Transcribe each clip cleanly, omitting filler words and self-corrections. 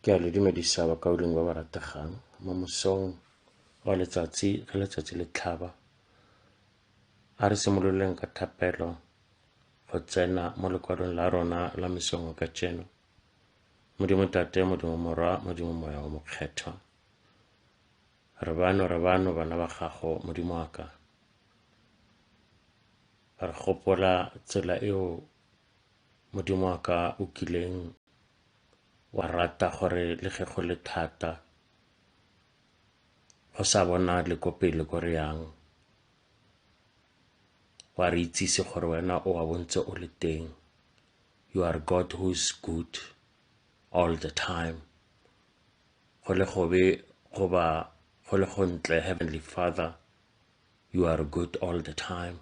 Ke a le dumedisa bakauleng ba ba rategang mo mosong wa letsatsi ge letsatsi le tlhaba. A re simololeng ka thapelo go tsena mo lekwalong la rona la mesong ka tseno. Modimo Tate, Modimo Morwa, Modimo Moya wa Mokgethwa. Re bano bana ba gago Modimo wa ka. Re gopola tsela eo Modimo wa ka o kileng wa rata gore le ge go le thata go sa bona le ko pele ko re yang, wa re itsise gore wena o a bontse o le teng. You are God who is good all the time. Go le gobe goba go le gontle, Heavenly Father, you are good all the time.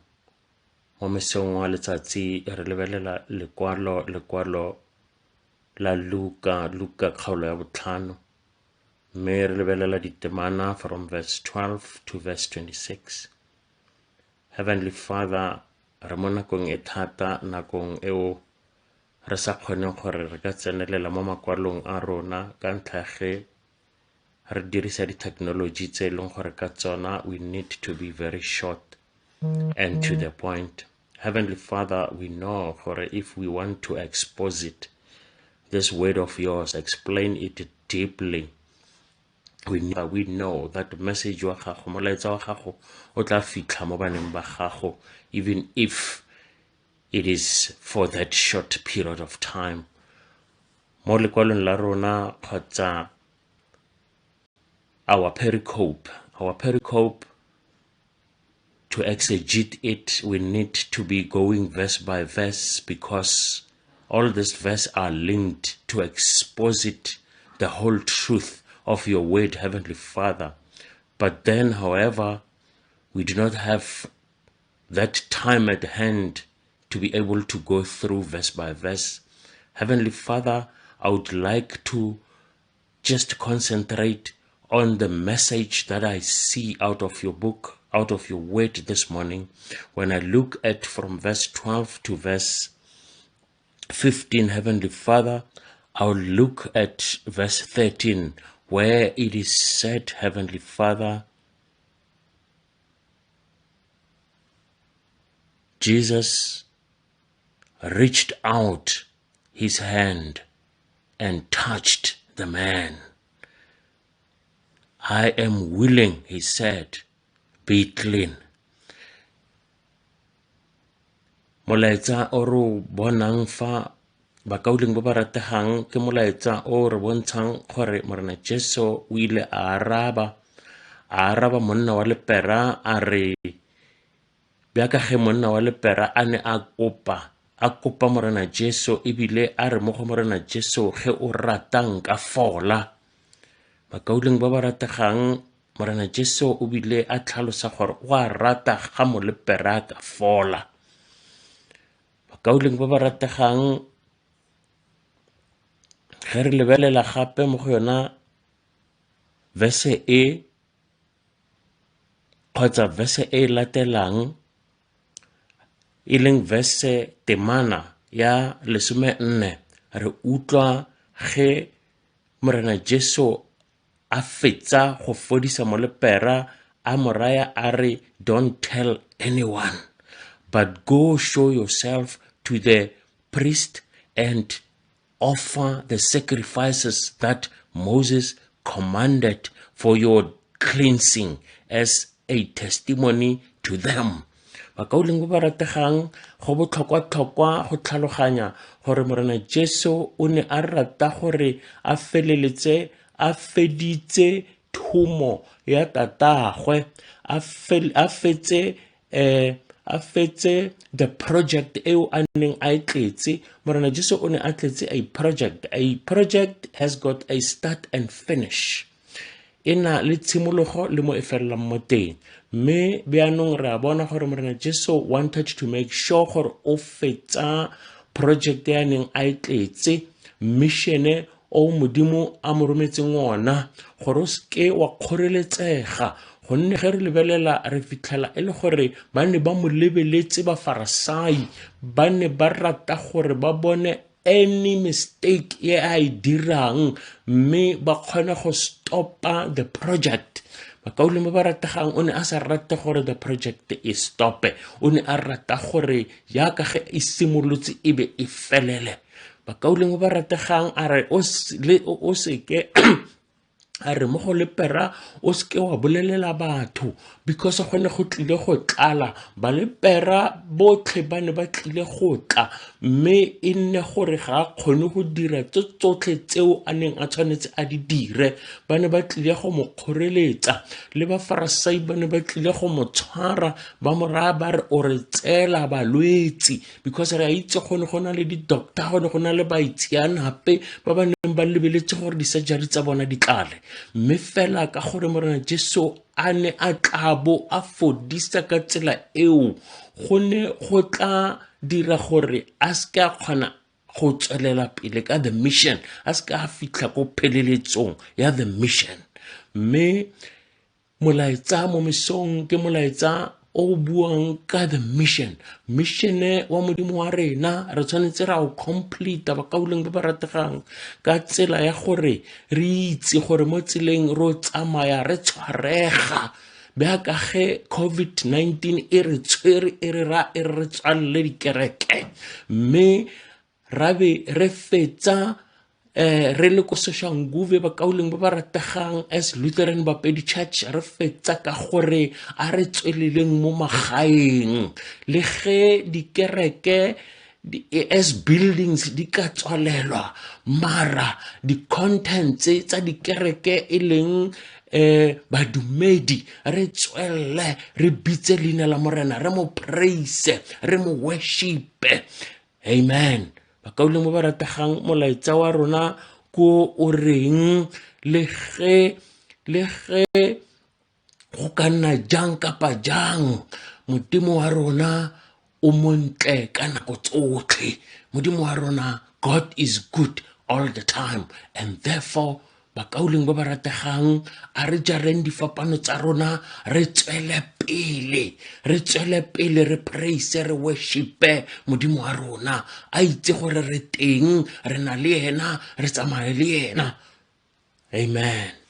Mo mesong wa letsatsi re lebelela lekwalo la Luka kgaolo ya 5, mme re lebelela ditemana from verse 12 to verse 26. Heavenly Father, re mo nakong e thata, nakong eo re sa kgoneng gore re ka tsenelela mo makwalong a rona ka ntlha ge re dirisa di-technology tse e leng gore ka tsona we need to be very short and to the point. Heavenly Father, we know gore if we want to expose it, this word of yours, explain it deeply, we know that message wa gago, molaetsa wa gago o tla fitlha mo baneng ba gago, even if it is for that short period of time. Mo lekwalong la rona kgotsa our pericope, to exegete it, we need to be going verse by verse, because all these verses are linked to expose it, the whole truth of your word, Heavenly Father. But then, however, we do not have that time at hand to be able to go through verse by verse. Heavenly Father, I would like to just concentrate on the message that I see out of your book, out of your word this morning. When I look at from verse 12 to verse 15, Heavenly Father, I'll look at verse 13, where it is said, Heavenly Father, Jesus reached out his hand and touched the man. I am willing, he said, be clean. Molaetsa o re bonang fa bakauleng ba ba rategang ke molaetsa o re bontshang gore Morena Jesu o ile a araba monna wa lepera, a re bjaka ge monna wa lepera a ne a kopa Morena Jesu, ebile a re mo go Morena Jesu ge o ratang ka fola. Bakauleng ba ba rategang, Morena Jesu o bile a tlhalosa gore o a rata ga mo lepera ka fola. Bakauleng ba ba rategang, ge re lebelela gape mo go yona verse e kgotsa verse e latelang, e leng verse temana ya 14, re utlwa ge Morena Jesu a fetsa go fodisa mo lepera, a moraya a re, don't tell anyone, but go show yourself to the priest and offer the sacrifices that Moses commanded for your cleansing as a testimony to them. Bakauleng ba ba rategang, go botlhokwa go tlhaloganya gore Morena Jesu o ne a rata gore a feleletse a feditse thumo ya tatagwe, a fetse the project eo a neng a tletse. Morena Jesu o ne a tletse a project has got a start and finish, ena le tshimologo le mo e felelang mo teng. Mme bjanong re a bona gore Morena Jesu wanted to make sure gore o fetsa project ya neng a tletse, mission o Modimo a mo rometseng ona, gore o seke wa kgoreletsega. Gonne ge re lebelela re fitlhela e le gore ba ne ba mo lebeletse ba Farisai, ba ne ba rata gore ba bone any mistake e a e dirang mme ba kgona go stopa the project. Bakauleng ba ba rategang o ne a sa rate gore the project e stope, o ne a rata gore yaka ge e simolotse e be e felele. Bakauleng ba ba rategang a re o seke a re mo go lepera o seke wa bolelela batho because gone go tlile go tlala ba lepera botlhe ba ne ba tlile go tla mme e nne gore ga a kgone go dira tsotlhe tseo a neng a tshwanetse a di dire. Ba ne ba tlile go mo kgoreletsa le ba Farisai ba ne ba tlile go mo tshwara ba mo raya ba re o re tseela balwetsi because re a itse gone go na le di-doctor, gone go na le baitseanape ba ba neng ba lebeletse gore di-surgery tsa bona di tlale. Mme fela ka gore Morena Jesu a ne a tlabo a fodisa ka tsela eo go ne go tla dira gore a seke a kgona go tswelela pele ka the mission, a seke a fitlha ko pheleletsong ya the mission. Mme molaetsa mo mesong ke molaetsa o buang ka the mission wa modimo wa rena. Re tshwanetse ra o complete bakauleng ba ba rategang ka tsela ya gore re itse gore mo tseleng ro tsamaya re tshwarega beaka ge COVID-19 e re tshwere e re tswalle dikereke mme rabe re fetsa re le ko Soshanguve bakauleng ba ba rategang as Lutheran Bapedi Church re fetsa ka gore a re tsweleleng mo magaeng le ge dikereke as buildings di ka tswalelwa mara di-contents tsa dikereke e leng badumedi re tswelle re bitse leina la Morena, re mo praise, re mo worship. Amen. Bakauleng ba ba rategang molaetsa wa rona ko o reng le ge go ka nna jang kapa jang modimo wa rona o montle ka nako tsotlhe. Modimo wa rona, God is good all the time, and therefore bakauleng ba ba rategang a re jareng difapano tsa rona re tswele pele re praise, re worshipe modimo wa rona a itse gore re teng, re na le yena, re tsamaye le yena. Amen.